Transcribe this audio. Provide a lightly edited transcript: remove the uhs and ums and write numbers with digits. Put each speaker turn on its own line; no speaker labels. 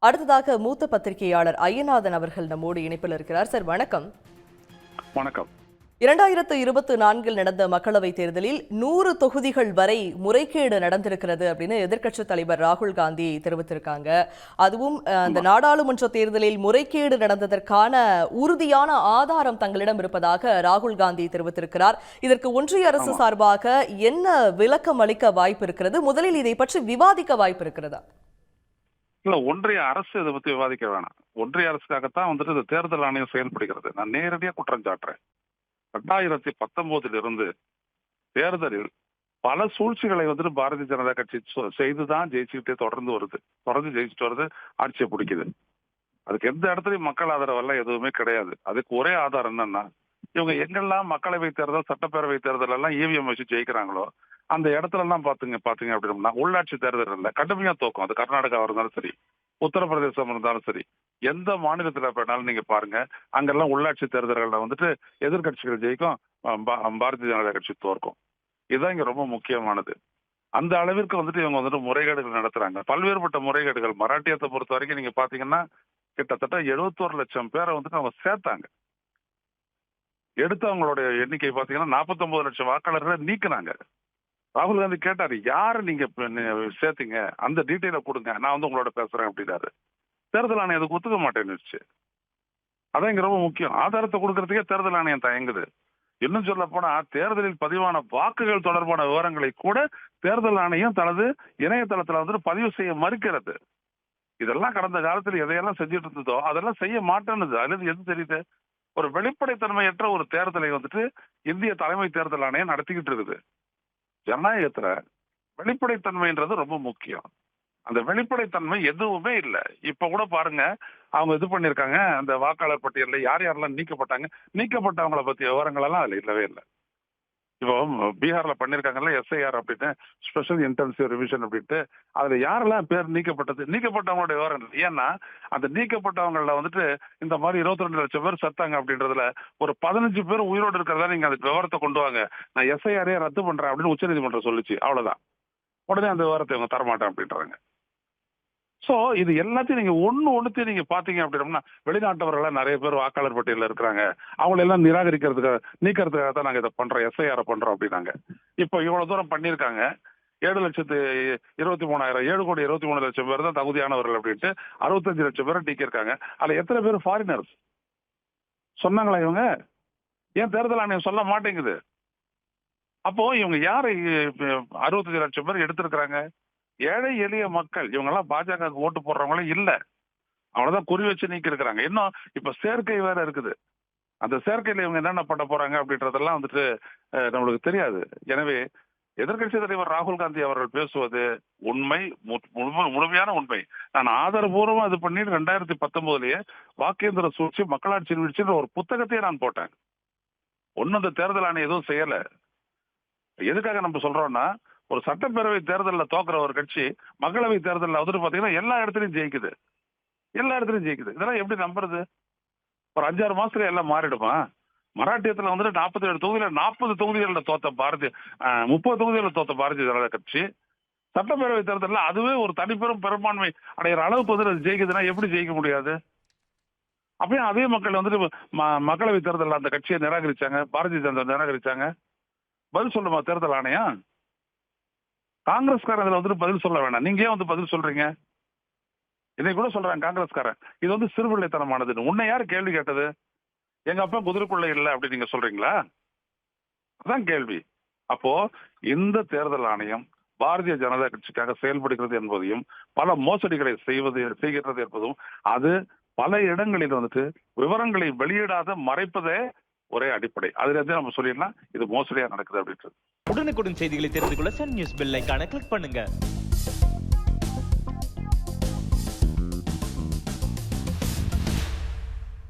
அடுத்ததாக மூத்த பத்திரிகையாளர் ஐயநாதன் அவர்கள் நம்மோடு இணைப்பில் இருக்கிறார். சார் வணக்கம்.
வணக்கம்.
2024 நடந்த மக்களவைத் தேர்தலில் 100 தொகுதிகள் வரை முறைகேடு நடந்திருக்கிறது அப்படின்னு எதிர்க்கட்சித் தலைவர் ராகுல் காந்தி தெரிவித்திருக்காங்க. அதுவும் அந்த நாடாளுமன்ற தேர்தலில் முறைகேடு நடந்ததற்கான உறுதியான ஆதாரம் தங்களிடம் இருப்பதாக ராகுல் காந்தி தெரிவித்திருக்கிறார். இதற்கு ஒன்றிய அரசு சார்பாக என்ன விளக்கம் அளிக்க வாய்ப்பு இருக்கிறது? முதலில் இதை பற்றி விவாதிக்க வாய்ப்பு இருக்கிறதா?
இல்ல, ஒன்றிய அரசு இதை பத்தி விவாதிக்க வேணாம். ஒன்றிய அரசுக்காகத்தான் இந்த தேர்தல் ஆணையம் செயல்படுகிறது. நான் நேரடியா குற்றம் சாட்டுறேன். 2019 தேர்தலில் பல சூழ்ச்சிகளை பாரதிய ஜனதா கட்சி செய்துதான் ஜெயிச்சுக்கிட்டே தொடர்ந்து ஜெயிச்சுட்டு வருது, ஆட்சியை பிடிக்குது. அதுக்கு எந்த இடத்துலயும் மக்கள் ஆதரவெல்லாம் எதுவுமே கிடையாது. அதுக்கு ஒரே ஆதாரம் என்னன்னா, இவங்க எங்கெல்லாம் மக்களவை தேர்தல், சட்டப்பேரவை தேர்தல் எல்லாம் இவிஎம் வச்சு ஜெயிக்கிறாங்களோ அந்த இடத்துல எல்லாம் பாத்தீங்க அப்படின்னா உள்ளாட்சி தேர்தல் இல்ல கடுமையா தோக்கும். அது கர்நாடகாவா இருந்தாலும் சரி, உத்தரப்பிரதேசம் இருந்தாலும் சரி, எந்த மாநிலத்துல வேணாலும் நீங்க பாருங்க, அங்கெல்லாம் உள்ளாட்சி தேர்தல்கள்ல எதிர்கட்சிகள் ஜெயிக்கும், பாரதிய ஜனதா கட்சி தோற்கும். இதுதான் இங்க ரொம்ப முக்கியமானது. அந்த அளவிற்கு இவங்க முறைகேடுகள் நடத்துறாங்க. பல்வேறுபட்ட முறைகேடுகள். மராட்டியத்தை பொறுத்த வரைக்கும் நீங்க பாத்தீங்கன்னா கிட்டத்தட்ட 71 லட்சம் பேரை அவங்க சேர்த்தாங்க. எடுத்தவங்களுடைய எண்ணிக்கை பாத்தீங்கன்னா 49 லட்சம் வாக்காளர்களை நீக்கினாங்க. ராகுல் காந்தி கேட்டாரு, யாரு நீங்க சேர்த்தீங்க, அந்த டீட்டெயில கொடுங்க, நான் உங்களோட பேசுறேன் அப்படின்னாரு. தேர்தல் ஆணையம் அதுக்கு ஒத்துக்க மாட்டேன்னுச்சு. அதான் இங்க ரொம்ப முக்கியம். ஆதாரத்தை கொடுக்கறதுக்கே தேர்தல் ஆணையம் தயங்குது. இன்னும் சொல்ல போனா தேர்தலில் பதிவான வாக்குகள் தொடர்பான விவரங்களை கூட தேர்தல் ஆணையம் தனது இணையதளத்துல பதிவு செய்ய மறுக்கிறது. இதெல்லாம் கடந்த காலத்தில் எதையெல்லாம் செஞ்சுட்டு இருந்ததோ அதெல்லாம் செய்ய மாட்டேன்னுது. அதுல எது தெரியுது? ஒரு வெளிப்படைத்தன்மையற்ற ஒரு தேர்தலை இந்திய தலைமை தேர்தல் ஆணையம் நடத்திக்கிட்டு இருக்குது. ஜனநாயகத்துல வெளிப்படைத்தன்மைன்றது ரொம்ப முக்கியம். அந்த வெளிப்படைத்தன்மை எதுவுமே இல்லை. இப்ப கூட பாருங்க, அவங்க இது பண்ணிருக்காங்க, அந்த வாக்காளர் பட்டியல்ல யார் யாரெல்லாம் நீக்கப்பட்டவங்களை பத்திய விவரங்கள் எல்லாம் அதுல இல்லவே இல்லை. இப்போ பீகார்ல பண்ணிருக்காங்கல்ல எஸ்ஐஆர் அப்படின்னு, ஸ்பெஷல் இன்டென்சிவ் ரிவிஷன் அப்படின்ட்டு, அதுல யாரெல்லாம் பேர் நீக்கப்பட்டவங்களுடைய விவரம் இல்லை. ஏன்னா அந்த நீக்கப்பட்டவங்கள இந்த மாதிரி 22 லட்சம் பேர் செத்தாங்க அப்படின்றதுல ஒரு 15 பேர் உயிரோடு இருக்கிறதா நீங்க அதுக்கு விவரத்தை கொண்டு வாங்க, நான் எஸ்ஐஆரே ரத்து பண்றேன் அப்படின்னு உச்சநீதிமன்றம் சொல்லிச்சு. அவ்வளவுதான். உடனே அந்த விவரத்தை அவங்க தரமாட்டேன் அப்படின்றாங்க. சோ இது எல்லாத்தையும் நீங்க ஒண்ணுத்தையும் நீங்க பாத்தீங்க அப்படின்னா, வெளிநாட்டவர்களா நிறைய பேர் வாக்காளர் பட்டியல இருக்கிறாங்க, அவங்களை எல்லாம் நீக்கிறதுக்காக தான் நாங்க இதை பண்றோம், எஸ்ஐஆர் பண்றோம் அப்படின்னாங்க. இப்போ இவ்வளவு தூரம் பண்ணிருக்காங்க. 7,23,000 பேர் தான் தகுதியானவர்கள் அப்படின்ட்டு 65 லட்சம் பேரை நீக்கிருக்காங்க. அதுல எத்தனை பேர் ஃபாரினர்ஸ் சொன்னாங்களா? இவங்க ஏன் தேர்தல் ஆணையம் சொல்ல மாட்டேங்குது? அப்போ இவங்க யாரை 65 லட்சம் பேர் எடுத்திருக்கிறாங்க? ஏழை எளிய மக்கள். இவங்க எல்லாம் பாஜக ஓட்டு போடுறவங்களே இல்ல, அவனதான் குறி வச்சு நீக்கி இருக்கிறாங்க. இன்னும் இப்ப சேர்க்கை வேற இருக்குது. அந்த சேர்க்கையில இவங்க என்னென்ன பண்ண போறாங்க அப்படின்றதெல்லாம் நம்மளுக்கு தெரியாது. எனவே எதிர்கட்சி தலைவர் ராகுல் காந்தி அவர்கள் பேசுவது உண்மை, முழுமையான உண்மை. நான் ஆதாரபூர்வமா இது பண்ணி 2019 வாக்கேந்திர சூழ்ச்சி, மக்களாட்சி வீழ்ச்சின்ற ஒரு புத்தகத்தையே நான் போட்டேன். ஒன்னும் அந்த தேர்தல் ஆணையம் எதுவும் செய்யல. எதுக்காக நம்ம சொல்றோம்னா, ஒரு சட்டப்பேரவை தேர்தலில் தோக்குற ஒரு கட்சி மக்களவை தேர்தலில் பாத்தீங்கன்னா எல்லா இடத்துலயும் ஜெயிக்குது. இதெல்லாம் எப்படி நம்புறது? ஒரு 5-6 மாசத்துல எல்லாம் மாறிடுமா? மராட்டியத்துல 47 தொகுதியில 40 தொகுதிகளில் தோத்த 30 தொகுதிகளில் தோத்த பாரதிய ஜனதா கட்சி சட்டப்பேரவை தேர்தலில் அதுவே ஒரு தனிப்பெரும் பெரும்பான்மை அடைகிற அளவுக்கு அது ஜெயிக்குதுன்னா எப்படி ஜெயிக்க முடியாது? அப்பயும் அதே மக்கள் மக்களவை தேர்தலில் அந்த கட்சியை நிராகரிச்சாங்க, பாரதிய ஜனதா நிராகரிச்சாங்க. பதில் சொல்லுமா தேர்தல் ஆணையம்? காங்கிரஸ்காரன் இதுல பதில் சொல்ல வேணாம். நீங்க ஏன் பதில் சொல்றீங்க? இதை கூட சொல்றாங்க காங்கிரஸ்காரன், இது சிறுபிள்ளைத்தனமானதுன்னு. உன்னை யாரு கேள்வி கேட்டது? எங்க அப்பா குதிரைக்குள்ள இல்லை அப்படி நீங்க சொல்றீங்களா? அதான் கேள்வி. அப்போ இந்த தேர்தல் ஆணையம் பாரதிய ஜனதா கட்சிக்காக செயல்படுகிறது என்பதையும், பல மோசடிகளை செய்கிறது என்பதும், அது பல இடங்களில் விவரங்களை வெளியிடாத மறைப்பதே ஒரே அடிப்படை. அதுல இருந்து நம்ம சொல்லிடலாம் இது மோசடியா நடக்குது அப்படின்றது.
உடனுக்குடன் செய்திகளை தெரிந்து கொள்ள சன் நியூஸ் பெல் ஐகானை கிளிக் பண்ணுங்க.